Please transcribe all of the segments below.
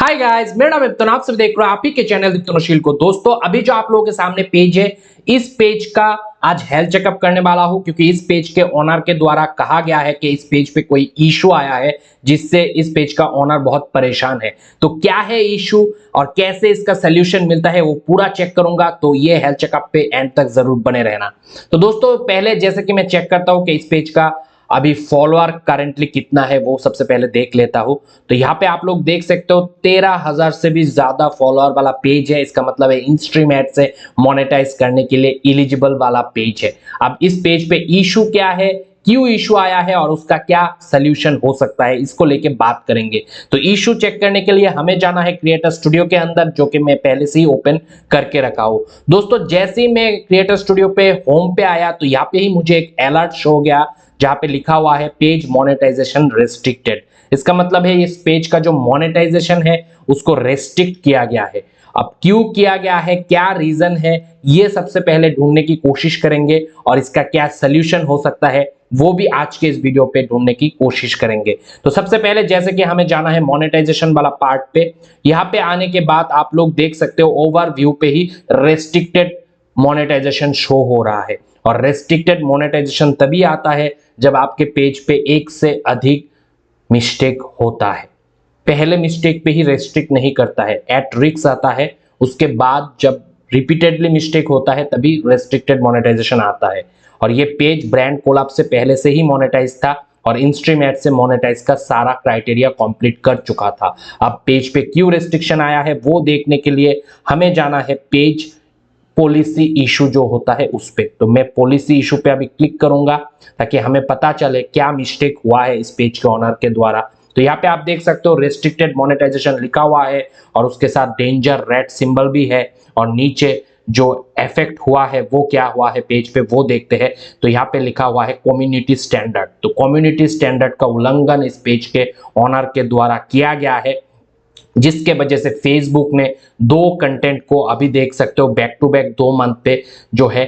Hi guys, मेरा नाम है विपिन। आप सब देख रहे हो आप ही के चैनल विपिनशील को। दोस्तों, अभी जो आप लोगों के सामने पेज है, इस पेज का आज हेल्थ चेकअप करने वाला हूं, क्योंकि इस पेज के ओनर के द्वारा कहा गया है कि इस पेज पे कोई इशू आया है, जिससे इस पेज का ओनर बहुत परेशान है। तो क्या है इशू और कैसे इसका सोल्यूशन मिलता है, वो पूरा चेक करूंगा। तो ये हेल्थ चेकअप पे एंड तक जरूर बने रहना। तो दोस्तों, पहले जैसे कि मैं चेक करता हूं कि इस पेज का अभी फॉलोअर करेंटली कितना है, वो सबसे पहले देख लेता हूं। तो यहाँ पे आप लोग देख सकते हो 13,000 से भी ज्यादा फॉलोअर वाला पेज है। इसका मतलब है इंस्ट्रीम एड से मोनेटाइज करने के लिए एलिजिबल वाला पेज है। अब इस पेज पे इशू क्या है, क्यों इशू आया है और उसका क्या सोल्यूशन हो सकता है, इसको लेके बात करेंगे। तो इशू चेक करने के लिए हमें जाना है क्रिएटर स्टूडियो के अंदर, जो कि मैं पहले से ही ओपन करके रखा हूं। दोस्तों, जैसे ही मैं क्रिएटर स्टूडियो पे होम पे आया, तो यहाँ पे ही मुझे एक अलर्ट शो हो गया, जहां पे लिखा हुआ है पेज मोनेटाइजेशन रेस्ट्रिक्टेड। इसका मतलब है इस पेज का जो मोनेटाइजेशन है उसको रेस्ट्रिक्ट किया गया है। अब क्यों किया गया है, क्या रीजन है, ये सबसे पहले ढूंढने की कोशिश करेंगे और इसका क्या सोल्यूशन हो सकता है, वो भी आज के इस वीडियो पे ढूंढने की कोशिश करेंगे। तो सबसे पहले जैसे कि हमें जाना है मोनेटाइजेशन वाला पार्ट पे। यहां पे आने के बाद आप लोग देख सकते हो ओवरव्यू पे ही रेस्ट्रिक्टेड मोनेटाइजेशन शो हो रहा है। और रेस्ट्रिक्टेड मोनेटाइजेशन तभी आता है जब आपके पेज पे एक से अधिक मिस्टेक होता है। पहले मिस्टेक पे ही रेस्ट्रिक्ट नहीं करता है, एट रिस्क आता है। उसके बाद जब रिपीटेडली मिस्टेक होता है तभी रेस्ट्रिक्टेड मोनेटाइजेशन आता है। और ये पेज ब्रांड कोलैब से पहले से ही मोनेटाइज था और इनस्ट्रीम एड से मोनेटाइज का सारा क्राइटेरिया कंप्लीट कर चुका था। अब पेज पे क्यों रेस्ट्रिक्शन आया है वो देखने के लिए हमें जाना है पेज पॉलिसी इशू जो होता है उस पे। तो मैं पॉलिसी इशू पे अभी क्लिक करूंगा ताकि हमें पता चले क्या मिस्टेक हुआ है इस पेज के ओनर के द्वारा। तो यहाँ पे आप देख सकते हो रेस्ट्रिक्टेड मोनेटाइजेशन लिखा हुआ है और उसके साथ डेंजर रेड सिंबल भी है। और नीचे जो इफेक्ट हुआ है वो क्या हुआ है पेज पे, वो देखते हैं। तो यहाँ पे लिखा हुआ है कम्युनिटी स्टैंडर्ड। तो कम्युनिटी स्टैंडर्ड का उल्लंघन इस पेज के ओनर के द्वारा किया गया है, जिसके वजह से फेसबुक ने दो कंटेंट को अभी देख सकते हो बैक टू बैक 2 मंथ पे जो है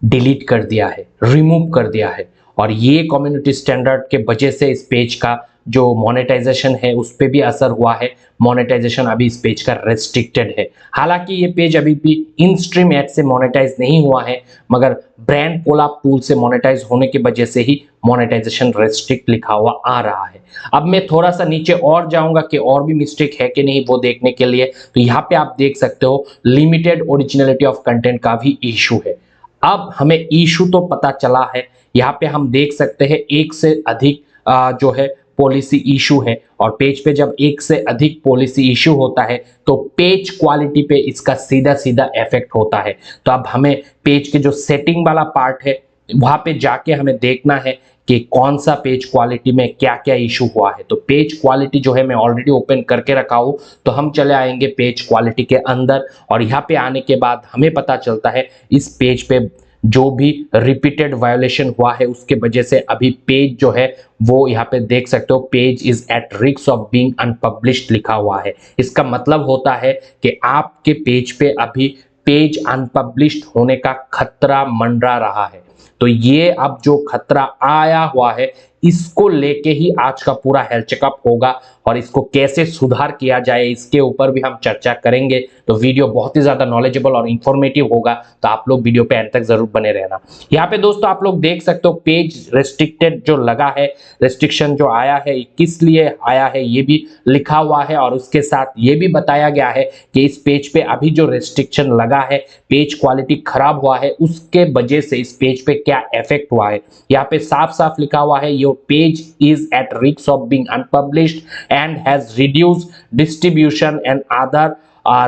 डिलीट कर दिया है, रिमूव कर दिया है। और ये कम्युनिटी स्टैंडर्ड के वजह से इस पेज का जो मोनेटाइजेशन है उस पर भी असर हुआ है। मोनेटाइजेशन अभी इस पेज का रेस्ट्रिक्टेड है। हालांकि ये पेज अभी भी इन स्ट्रीम एड से मोनेटाइज नहीं हुआ है, मगर ब्रांड कोलैब टूल से मोनेटाइज होने की वजह से ही मोनेटाइजेशन रेस्ट्रिक्ट लिखा हुआ आ रहा है। अब मैं थोड़ा सा नीचे और जाऊंगा कि और भी मिस्टेक है कि नहीं वो देखने के लिए। तो यहाँ पे आप देख सकते हो लिमिटेड ओरिजिनलिटी ऑफ कंटेंट का भी इशू है। अब हमें इशू तो पता चला है, यहाँ पे हम देख सकते हैं एक से अधिक जो है पॉलिसी इशू है। और पेज पे जब एक से अधिक पॉलिसी इशू होता है तो पेज क्वालिटी पे इसका सीधा सीधा इफेक्ट होता है। तो अब हमें पेज के जो सेटिंग वाला पार्ट है वहां पे जाके हमें देखना है कि कौन सा पेज क्वालिटी में क्या क्या इशू हुआ है। तो पेज क्वालिटी जो है मैं ऑलरेडी ओपन करके रखा हूं। तो हम चले आएंगे पेज क्वालिटी के अंदर और यहाँ पे आने के बाद हमें पता चलता है इस पेज पे जो भी रिपीटेड वायोलेशन हुआ है उसके वजह से अभी पेज जो है वो यहाँ पे देख सकते हो page is at risk of being unpublished लिखा हुआ है। इसका मतलब होता है कि आपके पेज पे अभी पेज अनपब्लिश्ड होने का खतरा मंडरा रहा है। तो ये अब जो खतरा आया हुआ है इसको लेके ही आज का पूरा हेल्थ चेकअप होगा और इसको कैसे सुधार किया जाए इसके ऊपर भी हम चर्चा करेंगे। तो वीडियो बहुत ही ज्यादा नॉलेजेबल और इंफॉर्मेटिव होगा, तो आप लोग वीडियो पे एंड तक जरूर बने रहना। यहाँ पे दोस्तों आप लोग देख सकते हो पेज रेस्ट्रिक्टेड जो लगा है, रेस्ट्रिक्शन जो आया है किस लिए आया है ये भी लिखा हुआ है। और उसके साथ ये भी बताया गया है कि इस पेज पे अभी जो रेस्ट्रिक्शन लगा है, पेज क्वालिटी खराब हुआ है, उसके वजह से इस पेज पे क्या इफेक्ट हुआ है। यहाँ पे साफ साफ लिखा हुआ है your page is at risk of being unpublished and has reduced distribution and other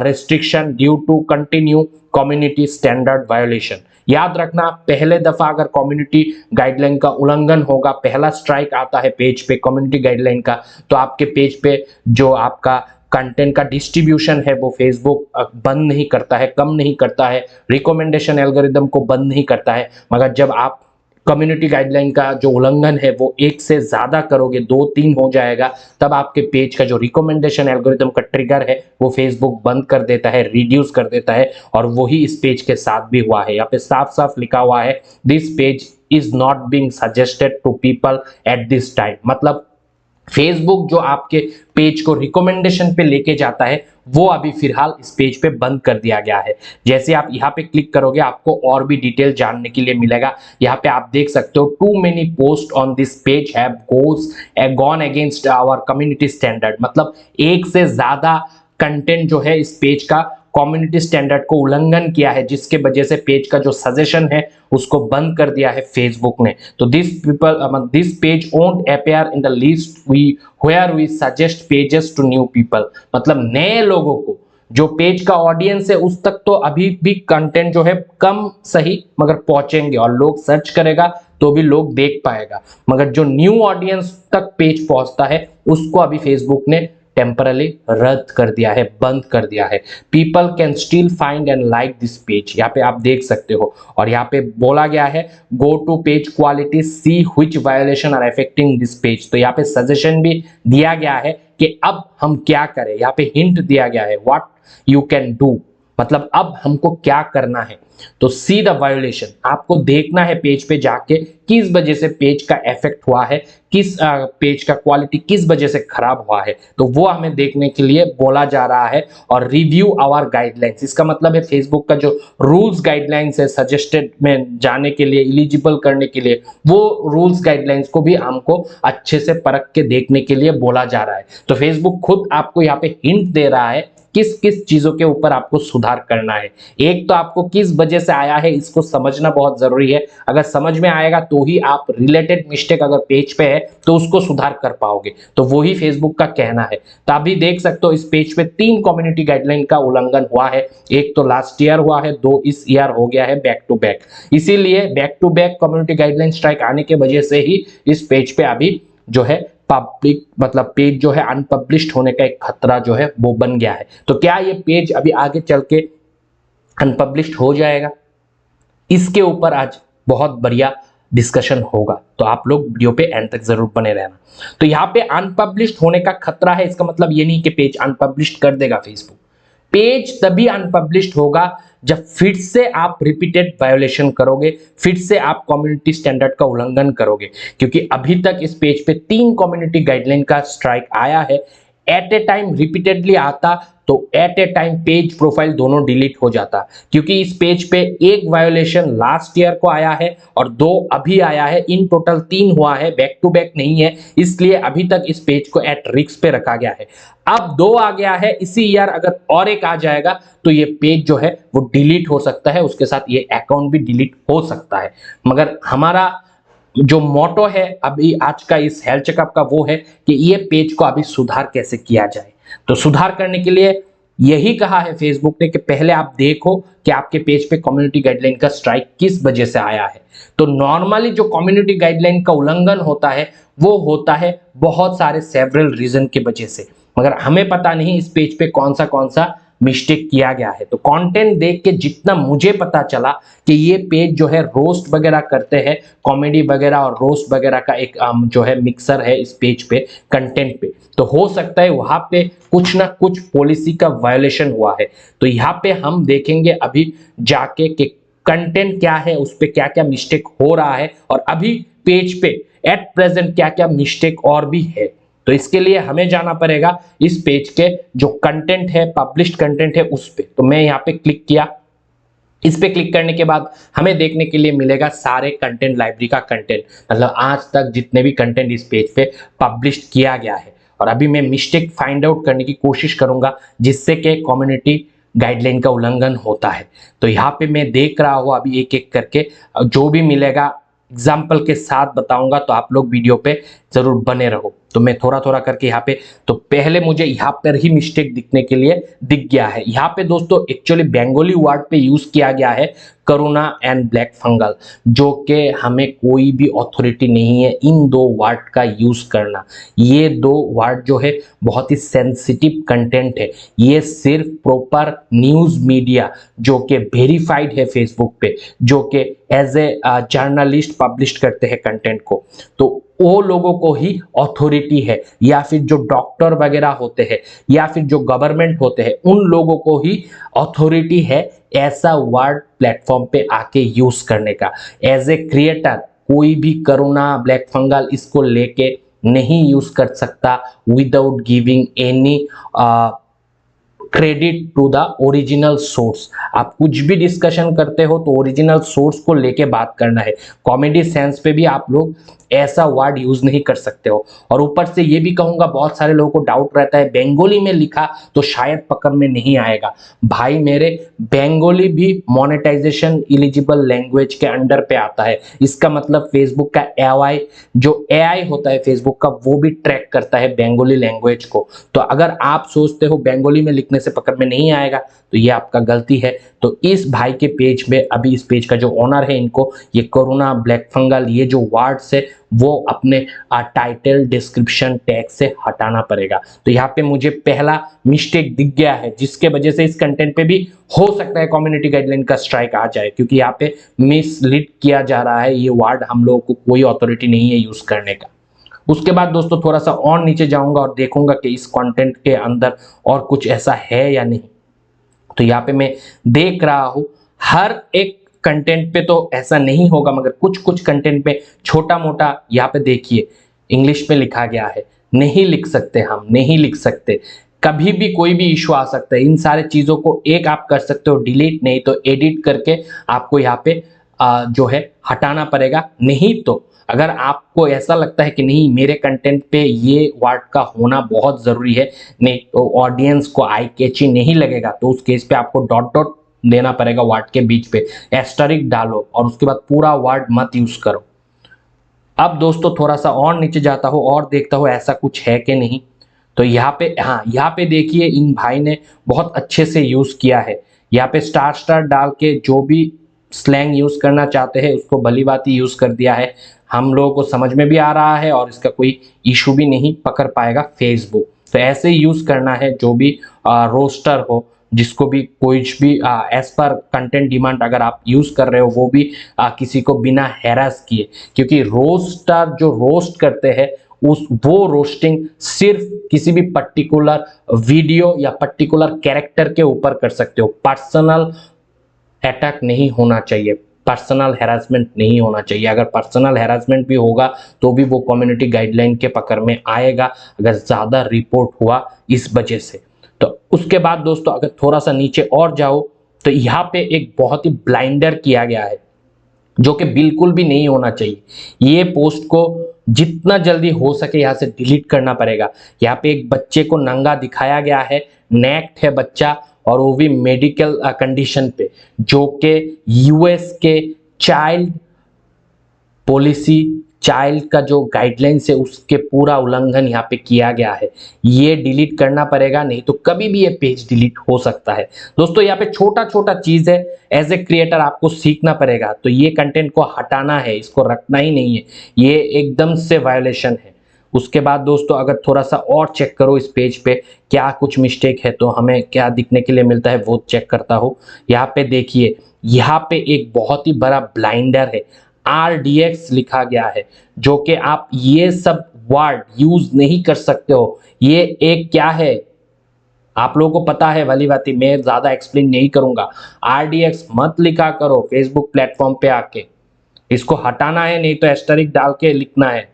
restriction due to continue community standard violation। याद रखना, पहले दफा अगर कम्युनिटी गाइडलाइन का उल्लंघन होगा, पहला स्ट्राइक आता है पेज पे कम्युनिटी गाइडलाइन का, तो आपके पेज पे जो आपका कंटेंट का डिस्ट्रीब्यूशन है वो फेसबुक बंद नहीं करता है, कम नहीं करता है, रिकमेंडेशन एल्गोरिदम को बंद नहीं करता है। मगर जब आप कम्युनिटी गाइडलाइन का जो उल्लंघन है वो एक से ज्यादा करोगे, 2-3 हो जाएगा, तब आपके पेज का जो रिकमेंडेशन एल्गोरिदम का ट्रिगर है वो फेसबुक बंद कर देता है, रिड्यूस कर देता है। और वही इस पेज के साथ भी हुआ है। यहाँ पे साफ साफ लिखा हुआ है this page is not being suggested to people at this time. मतलब फेसबुक जो आपके पेज को रिकमेंडेशन पे लेके जाता है वो अभी फिलहाल इस पेज पे बंद कर दिया गया है। जैसे आप यहाँ पे क्लिक करोगे आपको और भी डिटेल जानने के लिए मिलेगा। यहाँ पे आप देख सकते हो too many post on this page have gone against our community standard, मतलब एक से ज्यादा कंटेंट जो है इस पेज का कम्युनिटी स्टैंडर्ड को उल्लंघन किया है, जिसके वजह से पेज का जो सजेशन है उसको बंद कर दिया है फेसबुक ने। तो this page won't appear in the list we where we suggest pages to new people, मतलब नए लोगों को जो पेज का ऑडियंस है उस तक तो अभी भी कंटेंट जो है कम सही मगर पहुंचेंगे, और लोग सर्च करेगा तो भी लोग देख पाएगा, मगर जो न्यू ऑडियंस तक पेज पहुंचता है उसको अभी फेसबुक ने टेम्परली रद्द कर दिया है, बंद कर दिया है। People can still find and like this page, यहाँ पे आप देख सकते हो। और यहाँ पे बोला गया है go to page quality see which violation are affecting this page, तो यहाँ पे सजेशन भी दिया गया है कि अब हम क्या करें। यहाँ पे हिंट दिया गया है व्हाट यू कैन डू, मतलब अब हमको क्या करना है। तो सी द वायोलेशन, आपको देखना है पेज पे जाके किस वजह से पेज का इफेक्ट हुआ है, किस पेज का क्वालिटी किस वजह से खराब हुआ है, तो वो हमें देखने के लिए बोला जा रहा है। और रिव्यू आवर गाइडलाइंस, इसका मतलब है फेसबुक का जो रूल्स गाइडलाइंस है सजेस्टेड में जाने के लिए, एलिजिबल करने के लिए, वो रूल्स गाइडलाइंस को भी हमको अच्छे से परख के देखने के लिए बोला जा रहा है। तो फेसबुक खुद आपको यहाँ पे हिंट दे रहा है किस किस चीजों के ऊपर आपको सुधार करना है। एक तो आपको किस वजह से आया है इसको समझना बहुत जरूरी है, अगर समझ में आएगा तो ही आप रिलेटेड मिस्टेक अगर पेज पे है तो उसको सुधार कर पाओगे, तो वही फेसबुक का कहना है। तो अभी देख सकते हो इस पेज पे 3 कम्युनिटी गाइडलाइन का उल्लंघन हुआ है, एक तो लास्ट ईयर हुआ है, 2 इस ईयर हो गया है बैक टू बैक। इसीलिए back to back community guideline strike आने के वजह से ही इस पेज पे अभी जो है पब्लिक मतलब पेज जो है अनपब्लिश्ड होने का एक खतरा जो है वो बन गया है। तो क्या ये पेज अभी आगे चल के अनपब्लिश्ड हो जाएगा, इसके ऊपर आज बहुत बढ़िया डिस्कशन होगा, तो आप लोग वीडियो पे एंड तक जरूर बने रहना। तो यहाँ पे अनपब्लिश्ड होने का खतरा है, इसका मतलब ये नहीं कि पेज अनपब्लिश्ड कर देगा फेसबुक। पेज तभी अनपब्लिश्ड होगा जब फिर से आप रिपीटेड वायोलेशन करोगे, फिर से आप कम्युनिटी स्टैंडर्ड का उल्लंघन करोगे, क्योंकि अभी तक इस पेज पे 3 कम्युनिटी गाइडलाइन का स्ट्राइक आया है। एट ए टाइम रिपीटेडली आता तो at a time page profile दोनों डिलीट हो जाता, क्योंकि इस पेज पे एक वायोलेशन लास्ट ईयर को आया है और 2 अभी आया है, इन टोटल 3 हुआ है, बैक टू बैक नहीं है, इसलिए अभी तक इस पेज को एट रिस्क पे रखा गया है। अब 2 आ गया है इसी ईयर, अगर और एक आ जाएगा तो ये पेज जो है वो डिलीट हो सकता है, उसके साथ ये अकाउंट भी डिलीट हो सकता है। मगर हमारा जो मोटो है अभी आज का इस हेल्थ चेकअप का वो है कि ये पेज को अभी सुधार कैसे किया जाए। तो सुधार करने के लिए यही कहा है फेसबुक ने कि पहले आप देखो कि आपके पेज पे कम्युनिटी गाइडलाइन का स्ट्राइक किस वजह से आया है। तो नॉर्मली जो कम्युनिटी गाइडलाइन का उल्लंघन होता है वो होता है बहुत सारे सेवरल रीजन की वजह से, मगर हमें पता नहीं इस पेज पे कौन सा मिस्टेक किया गया है। तो कंटेंट देख के जितना मुझे पता चला कि ये पेज जो है रोस्ट वगैरह करते हैं, कॉमेडी वगैरह और रोस्ट वगैरह का एक जो है मिक्सर है इस पेज पे कंटेंट पे, तो हो सकता है वहां पे कुछ ना कुछ पॉलिसी का वायोलेशन हुआ है। तो यहाँ पे हम देखेंगे अभी जाके कि कंटेंट क्या है, उस पे क्या क्या मिस्टेक हो रहा है और अभी पेज पे एट प्रेजेंट क्या क्या मिस्टेक और भी है। तो इसके लिए हमें जाना पड़ेगा इस पेज के जो कंटेंट है, पब्लिश्ड कंटेंट है उस पे। तो मैं यहाँ पे क्लिक किया, इस पे क्लिक करने के बाद हमें देखने के लिए मिलेगा सारे कंटेंट लाइब्रेरी का कंटेंट, मतलब आज तक जितने भी कंटेंट इस पेज पे पब्लिश किया गया है। और अभी मैं मिस्टेक फाइंड आउट करने की कोशिश करूंगा जिससे कि कम्युनिटी गाइडलाइन का उल्लंघन होता है। तो यहाँ पे मैं देख रहा हूँ अभी एक एक करके जो भी मिलेगा एग्जाम्पल के साथ बताऊंगा, तो आप लोग वीडियो पे जरूर बने रहो। तो मैं थोड़ा थोड़ा करके यहाँ पे, तो पहले मुझे यहाँ पर ही मिस्टेक दिखने के लिए दिख गया है। यहाँ पे दोस्तों एक्चुअली बंगाली वर्ड पे यूज किया गया है करोना एंड ब्लैक फंगल, जो कि हमें कोई भी अथॉरिटी नहीं है इन 2 वर्ड का यूज करना। ये 2 वर्ड जो है बहुत ही सेंसिटिव कंटेंट है, ये सिर्फ प्रॉपर न्यूज मीडिया जो कि वेरीफाइड है फेसबुक पे, जो कि एज ए जर्नलिस्ट पब्लिश करते हैं कंटेंट को, तो वो लोगों को ही अथॉरिटी है, या फिर जो डॉक्टर वगैरह होते हैं या फिर जो गवर्नमेंट होते हैं उन लोगों को ही अथॉरिटी है ऐसा वर्ड प्लेटफॉर्म पे आके यूज करने का। एज ए क्रिएटर कोई भी कोरोना ब्लैक फंगल इसको लेके नहीं यूज कर सकता without giving any credit to the original source. आप कुछ भी डिस्कशन करते हो तो ओरिजिनल सोर्स को लेके बात करना है। कॉमेडी सेंस पे भी आप लोग ऐसा वर्ड यूज नहीं कर सकते हो। और ऊपर से ये भी कहूंगा, बहुत सारे लोगों को डाउट रहता है बंगाली में लिखा तो शायद पकड़ में नहीं आएगा। भाई मेरे, बंगाली भी मोनेटाइजेशन एलिजिबल लैंग्वेज के अंडर पे आता है। इसका मतलब फेसबुक का एआई, जो एआई होता है फेसबुक का, वो भी ट्रैक करता है बंगाली लैंग्वेज को। तो अगर आप सोचते हो बंगाली में लिखने से पकड़ में नहीं आएगा तो ये आपका गलती है। तो इस भाई के पेज में, अभी इस पेज का जो ओनर है, इनको ये कोरोना, ब्लैक फंगल, ये जो वर्ड्स है वो अपने टाइटल डिस्क्रिप्शन टैग से हटाना पड़ेगा। तो यहाँ पे मुझे पहला मिस्टेक दिख गया है, जिसके वजह से इस कंटेंट पे भी हो सकता है कम्युनिटी गाइडलाइन का स्ट्राइक आ जाए, क्योंकि यहाँ पे मिसलीड किया जा रहा है। ये वर्ड हम लोगों को कोई अथॉरिटी नहीं है यूज करने का। उसके बाद दोस्तों थोड़ा सा और नीचे जाऊंगा और देखूंगा कि इस कंटेंट के अंदर और कुछ ऐसा है या नहीं। तो यहाँ पे मैं देख रहा हूं, हर एक कंटेंट पे तो ऐसा नहीं होगा, मगर कुछ कुछ कंटेंट पे छोटा मोटा, यहाँ पे देखिए इंग्लिश में लिखा गया है, नहीं लिख सकते, हम नहीं लिख सकते, कभी भी कोई भी इशू आ सकता है। इन सारे चीजों को एक आप कर सकते हो डिलीट, नहीं तो एडिट करके आपको यहाँ पे जो है हटाना पड़ेगा। नहीं तो अगर आपको ऐसा लगता है कि नहीं मेरे कंटेंट पे ये वर्ड का होना बहुत जरूरी है, नहीं तो ऑडियंस को आई कैची नहीं लगेगा, तो उस केस पे आपको डॉट डॉट देना पड़ेगा वर्ड के बीच पे, एस्टरिक डालो और उसके बाद पूरा वर्ड मत यूज करो। अब दोस्तों थोड़ा सा और नीचे जाता हूँ और देखता हूँ ऐसा कुछ है कि नहीं। तो यहाँ पे, हाँ यहाँ पे देखिए इन भाई ने बहुत अच्छे से यूज किया है। यहाँ पे स्टार स्टार डाल के जो भी स्लैंग यूज करना चाहते हैं उसको भली बात यूज कर दिया है। हम लोगों को समझ में भी आ रहा है और इसका कोई इशू भी नहीं पकड़ पाएगा फेसबुक। तो ऐसे यूज करना है, जो भी रोस्टर हो, जिसको भी कोई भी एज पर कंटेंट डिमांड अगर आप यूज कर रहे हो, वो भी किसी को बिना हैरास किए, क्योंकि रोस्टर जो रोस्ट करते हैं वो रोस्टिंग सिर्फ किसी भी पर्टिकुलर वीडियो या पर्टिकुलर कैरेक्टर के ऊपर कर सकते हो। पर्सनल अटैक नहीं होना चाहिए, पर्सनल हैरासमेंट नहीं होना चाहिए। अगर पर्सनल हैरासमेंट भी होगा तो भी वो कम्युनिटी गाइडलाइन के पकड़ में आएगा, अगर ज़्यादा रिपोर्ट हुआ इस वजह से। तो उसके बाद दोस्तों अगर थोड़ा सा नीचे और जाओ तो यहाँ पे एक बहुत ही ब्लाइंडर किया गया है, जो कि बिल्कुल भी नहीं होना चाहिए। ये पोस्ट को जितना जल्दी हो सके यहाँ से डिलीट करना पड़ेगा। यहाँ पे एक बच्चे को नंगा दिखाया गया है, नेक्ड है बच्चा, और वो भी मेडिकल कंडीशन पे, जो कि यूएस के चाइल्ड पॉलिसी, चाइल्ड का जो गाइडलाइंस है उसके पूरा उल्लंघन यहाँ पे किया गया है। ये डिलीट करना पड़ेगा, नहीं तो कभी भी ये पेज डिलीट हो सकता है। दोस्तों यहाँ पे छोटा छोटा चीज है, एज ए क्रिएटर आपको सीखना पड़ेगा। तो ये कंटेंट को हटाना है, इसको रखना ही नहीं है, ये एकदम से वायोलेशन है। उसके बाद दोस्तों अगर थोड़ा सा और चेक करो इस पेज पे क्या कुछ मिस्टेक है, तो हमें क्या दिखने के लिए मिलता है वो चेक करता हूँ। यहाँ पे देखिए, यहाँ पे एक बहुत ही बड़ा ब्लाइंडर है, RDX लिखा गया है, जो कि आप ये सब वर्ड यूज नहीं कर सकते हो। ये एक क्या है आप लोगों को पता है, वाली बात ही मैं ज्यादा एक्सप्लेन नहीं करूंगा। RDX मत लिखा करो फेसबुक प्लेटफॉर्म पे आके, इसको हटाना है, नहीं तो एस्टरिक डाल के लिखना है।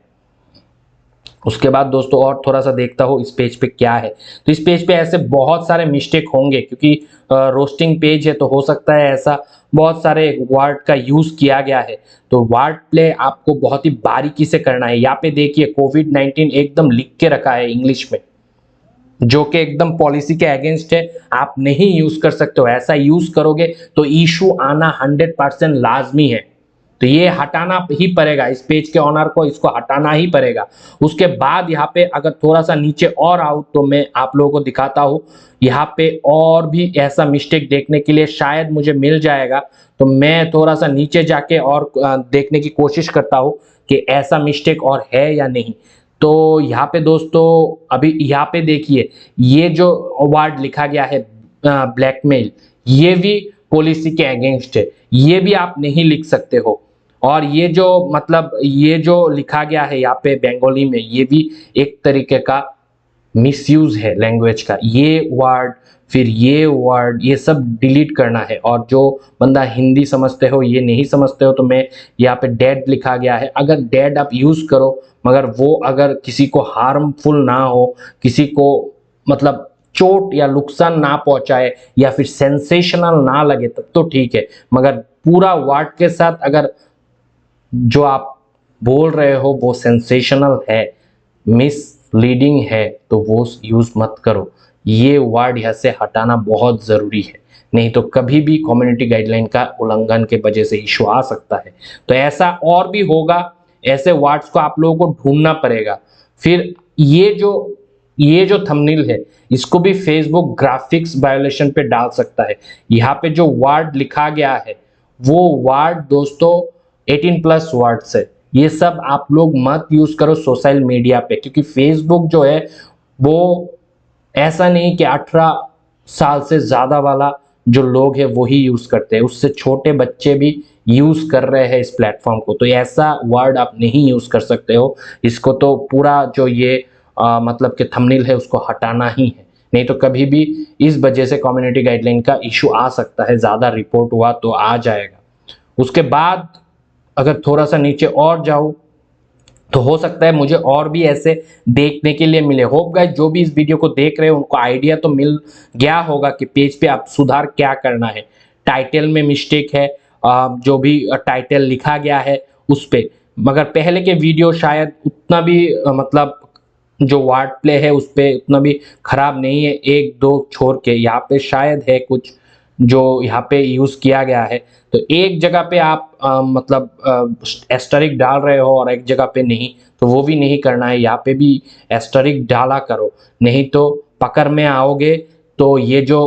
उसके बाद दोस्तों और थोड़ा सा देखता हूँ इस पेज पे क्या है। तो इस पेज पे ऐसे बहुत सारे मिस्टेक होंगे, क्योंकि रोस्टिंग पेज है तो हो सकता है ऐसा बहुत सारे वर्ड का यूज किया गया है। तो वर्ड प्ले आपको बहुत ही बारीकी से करना है। यहाँ पे देखिए कोविड-19 एकदम लिख के रखा है इंग्लिश में, जो कि एकदम पॉलिसी के अगेंस्ट है, आप नहीं यूज कर सकते हो। ऐसा यूज करोगे तो इशू आना 100% लाजमी है। तो ये हटाना ही पड़ेगा, इस पेज के ऑनर को इसको हटाना ही पड़ेगा। उसके बाद यहाँ पे अगर थोड़ा सा नीचे और आऊँ तो मैं आप लोगों को दिखाता हूँ, यहाँ पे और भी ऐसा मिस्टेक देखने के लिए शायद मुझे मिल जाएगा। तो मैं थोड़ा सा नीचे जाके और देखने की कोशिश करता हूँ कि ऐसा मिस्टेक और है या नहीं। तो यहाँ पे दोस्तों अभी यहाँ पे देखिए, ये जो वर्ड लिखा गया है ब्लैकमेल, ये भी पॉलिसी के अगेंस्ट है, ये भी आप नहीं लिख सकते हो। और ये जो मतलब ये जो लिखा गया है यहाँ पे बंगाली में, ये भी एक तरीके का मिसयूज है लैंग्वेज का, ये वर्ड फिर ये वर्ड, ये सब डिलीट करना है। और जो बंदा हिंदी समझते हो, ये नहीं समझते हो, तो मैं यहाँ पे डेड लिखा गया है, अगर डेड आप यूज करो मगर वो अगर किसी को हार्मफुल ना हो, किसी को मतलब चोट या नुकसान ना पहुंचाए या फिर सेंसेशनल ना लगे तब तो ठीक है, मगर पूरा वर्ड के साथ अगर जो आप बोल रहे हो वो सेंसेशनल है, मिसलीडिंग है, तो वो यूज मत करो। ये वर्ड यहाँ से हटाना बहुत जरूरी है, नहीं तो कभी भी कम्युनिटी गाइडलाइन का उल्लंघन के वजह से इशू आ सकता है। तो ऐसा और भी होगा, ऐसे वर्ड्स को आप लोगों को ढूंढना पड़ेगा। फिर ये जो थंबनेल है इसको भी फेसबुक ग्राफिक्स वायोलेशन पे डाल सकता है। यहाँ पे जो वर्ड लिखा गया है वो वर्ड दोस्तों 18+ वर्ड्स है, ये सब आप लोग मत यूज करो सोशल मीडिया पे, क्योंकि फेसबुक जो है वो ऐसा नहीं कि 18 साल से ज्यादा वाला जो लोग हैं वही यूज करते हैं, उससे छोटे बच्चे भी यूज कर रहे हैं इस प्लेटफॉर्म को, तो ऐसा वर्ड आप नहीं यूज कर सकते हो। इसको तो पूरा जो ये मतलब कि थंबनेल है उसको हटाना ही है, नहीं तो कभी भी इस वजह से कम्युनिटी गाइडलाइन का इशू आ सकता है, ज्यादा रिपोर्ट हुआ तो आ जाएगा। उसके बाद अगर थोड़ा सा नीचे और जाओ तो हो सकता है मुझे और भी ऐसे देखने के लिए मिले। होप गाइस जो भी इस वीडियो को देख रहे हैं उनको आइडिया तो मिल गया होगा कि पेज पे आप सुधार क्या करना है। टाइटल में मिस्टेक है, जो भी टाइटल लिखा गया है उस पे, मगर पहले के वीडियो शायद उतना भी मतलब जो वर्ड प्ले है उस पे उतना भी खराब नहीं है, एक दो छोड़ के यहाँ पे शायद है कुछ जो यहाँ पे यूज किया गया है। तो एक जगह पे आप मतलब एस्टरिक डाल रहे हो और एक जगह पे नहीं, तो वो भी नहीं करना है, यहाँ पे भी एस्टरिक डाला करो, नहीं तो पकड़ में आओगे। तो ये जो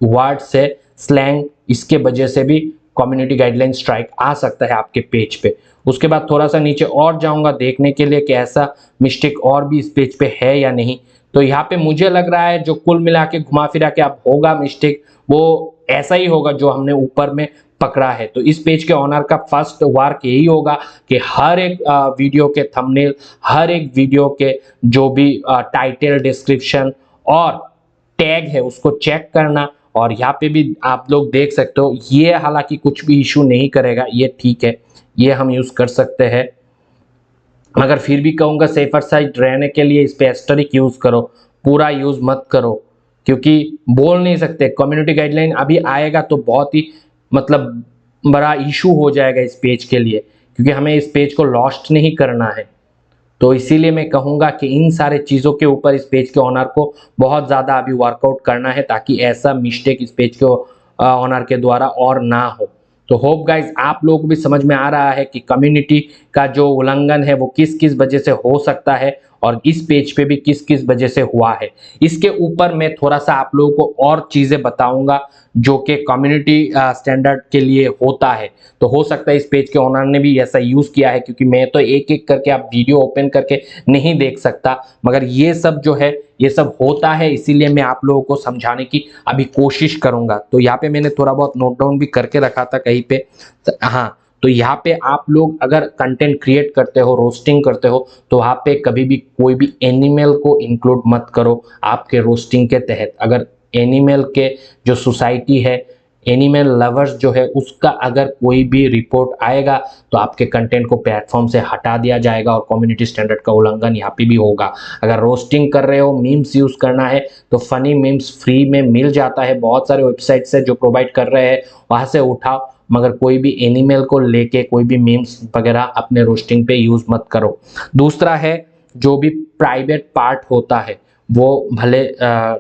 वर्ड्स है स्लैंग, इसके वजह से भी कम्युनिटी गाइडलाइन स्ट्राइक आ सकता है आपके पेज पे। उसके बाद थोड़ा सा नीचे और जाऊंगा देखने के लिए कि ऐसा मिस्टेक और भी इस पेज पे है या नहीं। तो यहाँ पे मुझे लग रहा है जो कुल मिला के घुमा फिरा के अब होगा मिस्टेक वो ऐसा ही होगा जो हमने ऊपर में पकड़ा है। तो इस पेज के ऑनर का फर्स्ट वर्क यही होगा कि हर एक वीडियो के थंबनेल, हर एक वीडियो के जो भी टाइटल, डिस्क्रिप्शन और टैग है उसको चेक करना। और यहाँ पे भी आप लोग देख सकते हो, ये हालांकि कुछ भी इशू नहीं करेगा, ये ठीक है, ये हम यूज कर सकते हैं, मगर फिर भी कहूंगा सेफर साइड रहने के लिए इस पे एस्टरिक यूज करो, पूरा यूज मत करो, क्योंकि बोल नहीं सकते कम्युनिटी गाइडलाइन अभी आएगा तो बहुत ही मतलब बड़ा इशू हो जाएगा इस पेज के लिए, क्योंकि हमें इस पेज को लॉस्ट नहीं करना है। तो इसीलिए मैं कहूंगा कि इन सारे चीजों के ऊपर इस पेज के ऑनर को बहुत ज्यादा अभी वर्कआउट करना है, ताकि ऐसा मिस्टेक इस पेज के ऑनर के द्वारा और ना हो। तो होप गाइज आप लोगों को भी समझ में आ रहा है कि कम्युनिटी का जो उल्लंघन है वो किस किस वजह से हो सकता है और इस पेज पे भी किस किस वजह से हुआ है। इसके ऊपर मैं थोड़ा सा आप लोगों को और चीजें बताऊंगा जो कि कम्युनिटी स्टैंडर्ड के लिए होता है। तो हो सकता है इस पेज के ओनर ने भी ऐसा यूज किया है, क्योंकि मैं तो एक एक करके आप वीडियो ओपन करके नहीं देख सकता, मगर ये सब जो है ये सब होता है, इसीलिए मैं आप लोगों को समझाने की अभी कोशिश करूंगा। तो यहाँ पे मैंने थोड़ा बहुत नोट डाउन भी करके रखा था कहीं पे। हाँ, तो यहाँ पे आप लोग अगर कंटेंट क्रिएट करते हो, रोस्टिंग करते हो, तो वहाँ पे कभी भी कोई भी एनिमल को इंक्लूड मत करो आपके रोस्टिंग के तहत। अगर एनिमल के जो सोसाइटी है, एनिमल लवर्स जो है, उसका अगर कोई भी रिपोर्ट आएगा तो आपके कंटेंट को प्लेटफॉर्म से हटा दिया जाएगा और कम्युनिटी स्टैंडर्ड का उल्लंघन यहाँ पे भी होगा। अगर रोस्टिंग कर रहे हो, मीम्स यूज करना है, तो फनी मीम्स फ्री में मिल जाता है, बहुत सारे वेबसाइट से जो प्रोवाइड कर रहे हैं वहां से उठाओ, मगर कोई भी एनिमल को लेके कोई भी मीम्स वगैरह अपने रोस्टिंग पे यूज मत करो। दूसरा है जो भी प्राइवेट पार्ट होता है वो भले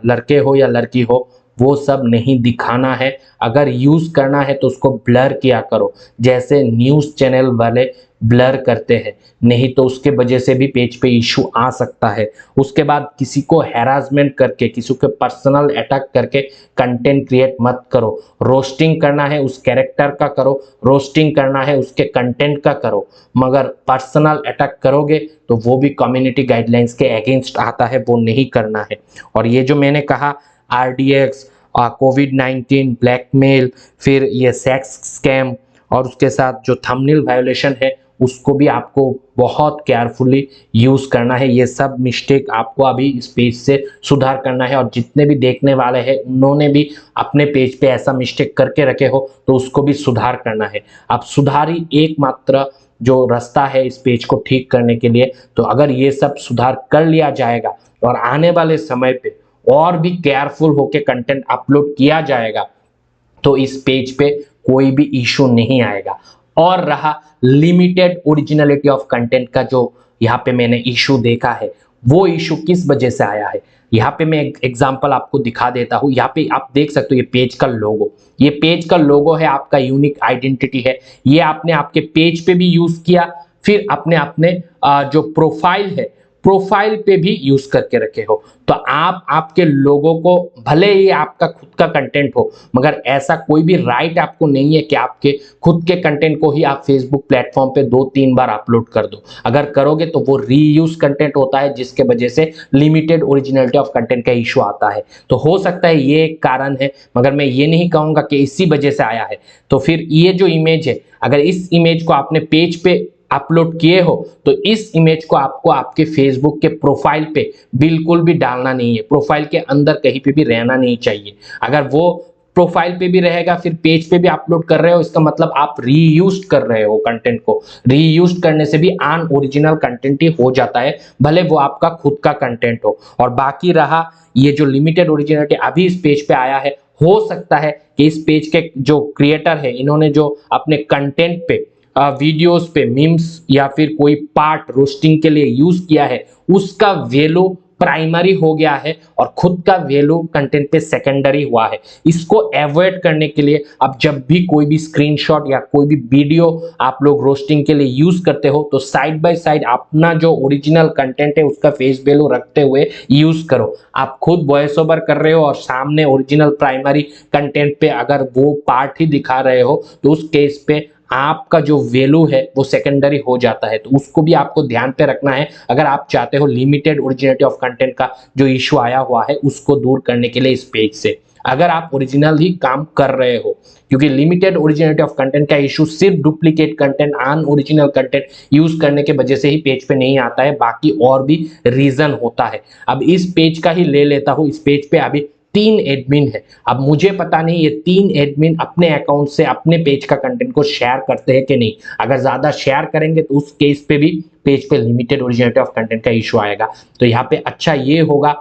लड़के हो या लड़की हो, वो सब नहीं दिखाना है। अगर यूज करना है तो उसको ब्लर किया करो, जैसे न्यूज चैनल वाले ब्लर करते हैं, नहीं तो उसके वजह से भी पेज पे इशू आ सकता है। उसके बाद किसी को हैरासमेंट करके, किसी को पर्सनल अटैक करके कंटेंट क्रिएट मत करो। रोस्टिंग करना है उस कैरेक्टर का करो, रोस्टिंग करना है उसके कंटेंट का करो, मगर पर्सनल अटैक करोगे तो वो भी कम्युनिटी गाइडलाइंस के अगेंस्ट आता है, वो नहीं करना है। और ये जो मैंने कहा RDX, कोविड-19, ब्लैकमेल, फिर ये सेक्स स्कैम और उसके साथ जो थंबनेल वायोलेशन है उसको भी आपको बहुत केयरफुली यूज करना है। ये सब मिस्टेक आपको अभी इस पेज से सुधार करना है, और जितने भी देखने वाले हैं उन्होंने भी अपने पेज पे ऐसा मिस्टेक करके रखे हो तो उसको भी सुधार करना है। अब सुधार ही एकमात्र जो रास्ता है इस पेज को ठीक करने के लिए। तो अगर ये सब सुधार कर लिया जाएगा और आने वाले समय पे और भी केयरफुल होके कंटेंट अपलोड किया जाएगा तो इस पेज पे कोई भी इशू नहीं आएगा। और रहा लिमिटेड ओरिजिनलिटी ऑफ कंटेंट का, जो यहाँ पे मैंने इशू देखा है, वो इशू किस वजह से आया है यहाँ पे मैं एक एग्जांपल आपको दिखा देता हूँ। यहाँ पे आप देख सकते हो ये पेज का लोगो, ये पेज का लोगो है, आपका यूनिक आइडेंटिटी है। ये आपने आपके पेज पे भी यूज किया, फिर अपने अपने जो प्रोफाइल है प्रोफाइल पे भी यूज करके रखे हो। तो आप आपके लोगों को, भले ही आपका खुद का कंटेंट हो, मगर ऐसा कोई भी राइट आपको नहीं है कि आपके खुद के कंटेंट को ही आप फेसबुक प्लेटफॉर्म पे 2-3 बार अपलोड कर दो। अगर करोगे तो वो रीयूज कंटेंट होता है, जिसके वजह से लिमिटेड ओरिजिनलिटी ऑफ कंटेंट का इशू आता है। तो हो सकता है ये एक कारण है, मगर मैं ये नहीं कहूंगा कि इसी वजह से आया है। तो फिर ये जो इमेज है, अगर इस इमेज को आपने पेज पे अपलोड किए हो तो इस इमेज को आपको आपके फेसबुक के प्रोफाइल पे बिल्कुल भी डालना नहीं है। प्रोफाइल के अंदर कहीं पे भी रहना नहीं चाहिए। अगर वो प्रोफाइल पे भी रहेगा फिर पेज पे भी अपलोड कर रहे हो, इसका मतलब आप रीयूज कर रहे हो कंटेंट को। रीयूज करने से भी अनओरिजिनल कंटेंट ही हो जाता है, भले वो आपका खुद का कंटेंट हो। और बाकी रहा ये जो लिमिटेड ओरिजिनलिटी अभी इस पेज पे आया है, हो सकता है कि इस पेज के जो क्रिएटर है इन्होंने जो अपने कंटेंट पे वीडियोस पे मीम्स या फिर कोई पार्ट रोस्टिंग के लिए यूज किया है, उसका वैल्यू प्राइमरी हो गया है और खुद का वैल्यू कंटेंट पे सेकेंडरी हुआ है। इसको अवॉइड करने के लिए अब जब भी कोई भी स्क्रीनशॉट या कोई भी वीडियो आप लोग रोस्टिंग के लिए यूज करते हो तो साइड बाय साइड अपना जो ओरिजिनल कंटेंट है उसका फेस वैल्यू रखते हुए यूज करो। आप खुद वॉइस ओवर कर रहे हो और सामने ओरिजिनल प्राइमरी कंटेंट पे अगर वो पार्ट ही दिखा रहे हो तो उस केस पे आपका जो वैल्यू है वो सेकेंडरी हो जाता है। तो उसको भी आपको ध्यान पे रखना है अगर आप चाहते हो लिमिटेड ओरिजिनलिटी ऑफ कंटेंट का जो इशू आया हुआ है उसको दूर करने के लिए इस पेज से, अगर आप ओरिजिनल ही काम कर रहे हो। क्योंकि लिमिटेड ओरिजिनलिटी ऑफ कंटेंट का इशू सिर्फ duplicate content, unoriginal content use करने के वजह से ही पेज पे नहीं आता है, बाकी और भी रीजन होता है। अब इस पेज का ही ले लेता हूं। इस पेज पे अभी 3 एडमिन है। अब मुझे पता नहीं ये 3 एडमिन अपने अकाउंट से अपने पेज का कंटेंट को शेयर करते हैं कि नहीं। अगर ज्यादा शेयर करेंगे तो उस केस पे भी पेज पे लिमिटेड ओरिजिनलिटी ऑफ कंटेंट का इशू आएगा। तो यहाँ पे अच्छा ये होगा,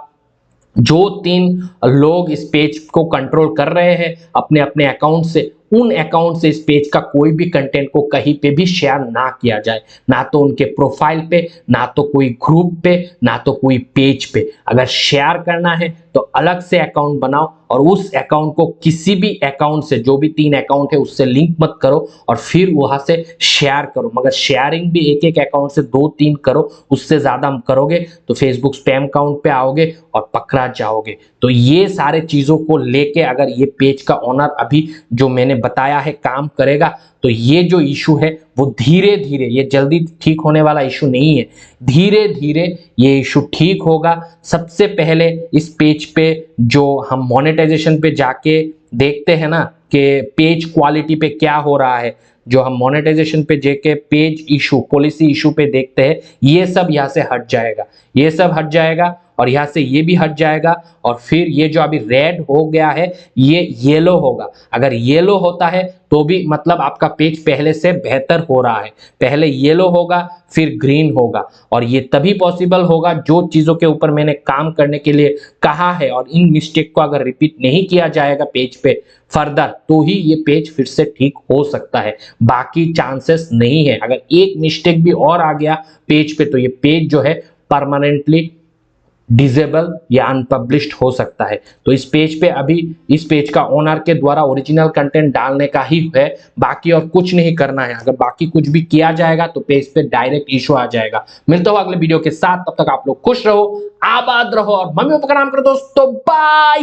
जो 3 लोग इस पेज को कंट्रोल कर रहे हैं अपने अपने अकाउंट से, उन अकाउंट से इस पेज का कोई भी कंटेंट को कहीं पे भी शेयर ना किया जाए, ना तो उनके प्रोफाइल पे, ना तो कोई ग्रुप पे, ना तो कोई पेज पे। अगर शेयर करना है तो अलग से अकाउंट बनाओ और उस अकाउंट को किसी भी अकाउंट से, जो भी 3 अकाउंट है उससे लिंक मत करो और फिर वहां से शेयर करो। मगर शेयरिंग भी एक एक अकाउंट से 2-3 करो, उससे ज्यादा करोगे तो फेसबुक स्पैम अकाउंट पे आओगे और पकड़ा जाओगे। तो ये सारे चीजों को लेके अगर ये पेज का ओनर अभी जो मैंने बताया है काम करेगा तो ये जो इशू है वो धीरे धीरे, ये जल्दी ठीक होने वाला इशू नहीं है, धीरे धीरे ये इशू ठीक होगा। सबसे पहले इस पेज पे जो हम मोनेटाइजेशन पे जाके देखते हैं ना कि पेज क्वालिटी पे क्या हो रहा है, जो हम मोनेटाइजेशन पे जाके पेज इशू, पॉलिसी इशू पे देखते हैं, ये सब यहाँ से हट जाएगा, ये सब हट जाएगा और यहाँ से ये भी हट जाएगा। और फिर ये जो अभी रेड हो गया है ये येलो होगा। अगर येलो होता है तो भी मतलब आपका पेज पहले से बेहतर हो रहा है। पहले येलो होगा फिर ग्रीन होगा, और ये तभी पॉसिबल होगा जो चीजों के ऊपर मैंने काम करने के लिए कहा है और इन मिस्टेक को अगर रिपीट नहीं किया जाएगा पेज पे फर्दर, तो ही ये पेज फिर से ठीक हो सकता है। बाकी चांसेस नहीं है। अगर एक मिस्टेक भी और आ गया पेज पे तो ये पेज जो है परमानेंटली डिसेबल या अनपब्लिश्ड हो सकता है। तो इस पेज पे अभी इस पेज का ओनर के द्वारा ओरिजिनल कंटेंट डालने का ही है, बाकी और कुछ नहीं करना है। अगर बाकी कुछ भी किया जाएगा तो पेज पे डायरेक्ट इशू आ जाएगा। मिलता हूं अगले वीडियो के साथ, तब तक आप लोग खुश रहो, आबाद रहो और मम्मी पापा का नाम करो दोस्तों। बाय।